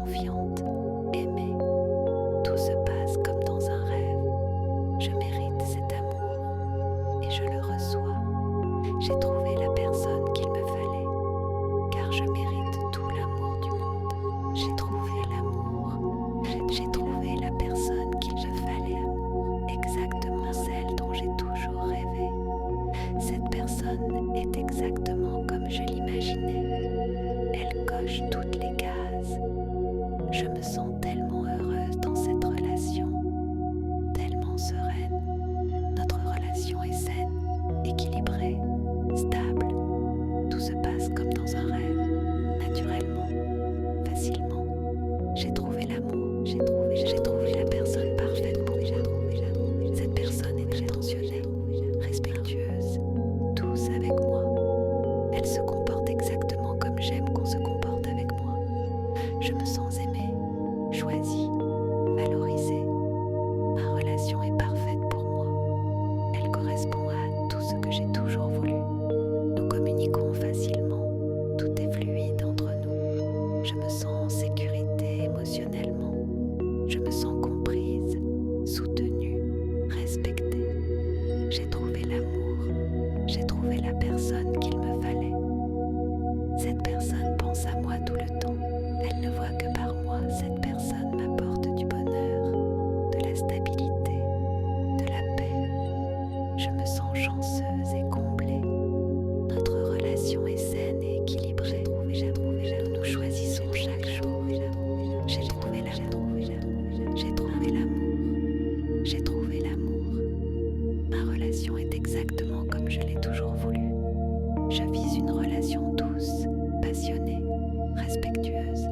confiante, aimée. Tout se passe comme dans un rêve. Je mérite cet amour et je le reçois. J'ai trouvé la personne qu'il me fallait, car je mérite tout l'amour du monde. J'ai trouvé l'amour. J'ai trouvé la personne qu'il me fallait, exactement celle dont j'ai toujours rêvé. Cette personne est exactement comme je l'imaginais. Elle coche toutes les cases. Je me sens tellement heureuse dans cette relation, tellement sereine. Notre relation est saine, équilibrée, stable. Tout se passe comme dans un rêve, naturellement, facilement. J'ai trouvé l'amour, j'ai trouvé la personne parfaite pour moi. Cette personne est attentionnée, respectueuse, douce avec moi. Elle se comporte exactement comme j'aime qu'on se comporte avec moi. Je me sens aimée, choisie, valorisée. Ma relation est parfaite pour moi. Elle correspond à tout ce que j'ai toujours voulu. Nous communiquons facilement. Tout est fluide entre nous. Je me sens en sécurité émotionnellement. Je me sens comprise, soutenue, respectée. J'ai trouvé l'amour. J'ai trouvé la personne qu'il me fallait. Cette personne pense à moi tout le temps. Elle ne voit que par moi. Cette personne m'apporte du bonheur, de la stabilité, de la paix. Je me sens chanceuse et comblée. Notre relation est saine et équilibrée. Nous choisissons chaque jour. J'ai trouvé l'amour. J'ai trouvé l'amour. J'ai trouvé l'amour. Ma relation est exactement comme je l'ai toujours voulu. Je vis une relation douce, passionnée, respectueuse.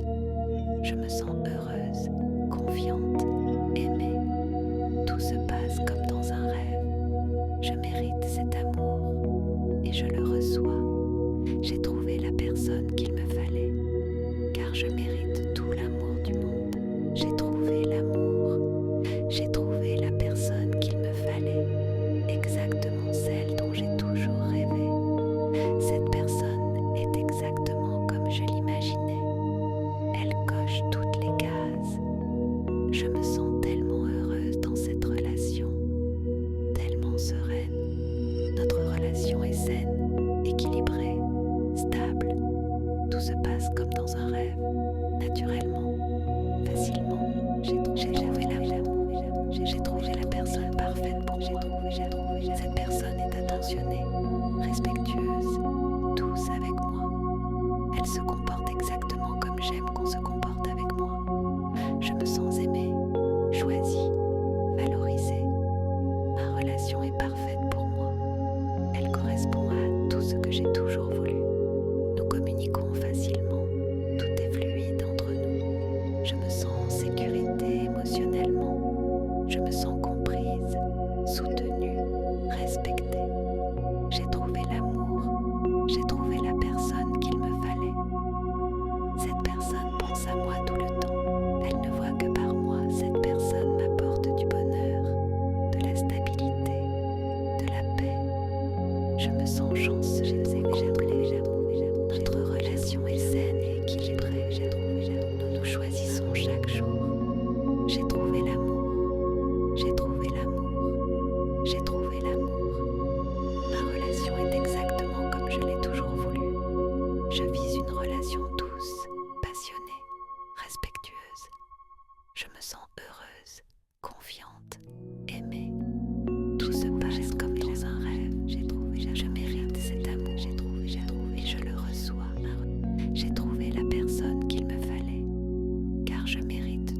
Je me sens heureuse, confiante, aimée. Tout se passe comme dans un rêve. Je mérite cet amour et je le reçois. J'ai trouvé la personne qu'il me fallait, car je mérite tout l'amour du monde. J'ai trouvé l'amour. J'ai trouvé la personne qu'il me fallait, exactement celle dont j'ai toujours rêvé. Cette personne est exactement comme je l'imaginais. Elle coche toutes les cases. Je me sens tellement heureuse dans cette relation, tellement sereine. Notre relation est saine, équilibrée, stable. Tout se passe comme dans un rêve, naturellement, facilement. J'ai trouvé l'amour. J'ai trouvé la personne parfaite pour moi. Cette personne est attentionnée, respectueuse, douce avec moi. Elle se comporte exactement comme j'aime qu'on se comporte avec moi. Je me sens aimée, choisie, valorisée. Ma relation est parfaite pour moi. Elle correspond à tout ce que j'ai toujours voulu. Nous communiquons facilement. Tout est fluide entre nous. Je me sens en sécurité émotionnellement. Je me sens comprise, soutenue, respectée. J'ai trouvé l'amour. J'ai trouvé la personne qu'il me fallait. Cette personne pense à moi tout le temps. Elle ne voit que par moi. Cette personne m'apporte du bonheur, de la stabilité, de la paix. Je me sens chanceuse et comblée. Notre relation est saine et équilibrée. Nous choisissons chaque jour. J'ai trouvé l'amour. J'ai trouvé l'amour. J'ai trouvé l'amour. Ma relation est exactement comme je l'ai toujours voulu. Je vis une relation douce, passionnée, respectueuse. Je me sens heureuse, confiante, aimée. Tout se passe comme dans un rêve. Je mérite cet amour et je le reçois. J'ai trouvé la personne qu'il me fallait, car je mérite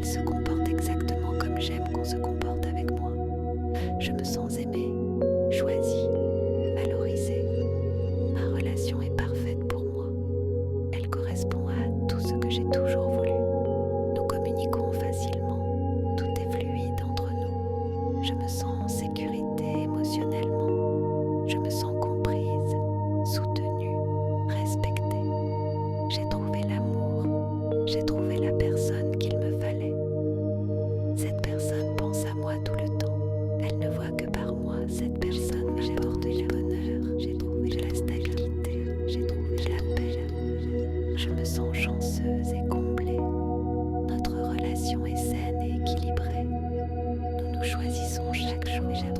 Elle se comporte exactement comme j'aime qu'on se comporte avec moi. Je me sens aimée, choisie, valorisée. Ma relation est parfaite pour moi. Elle correspond à tout ce que j'ai toujours voulu. Nous communiquons facilement. Tout est fluide entre nous. Je me sens en sécurité émotionnellement. Je me sens comprise, soutenue, respectée. J'ai trouvé l'amour. J'ai trouvé la personne qu'il me fallait. Cette personne pense à moi tout le temps. Elle ne voit que par moi. Cette personne m'apporte du bonheur. J'ai trouvé de la stabilité. J'ai trouvé de la paix. Je me sens chanceuse et comblée. Notre relation est saine et équilibrée. Nous nous choisissons chaque jour.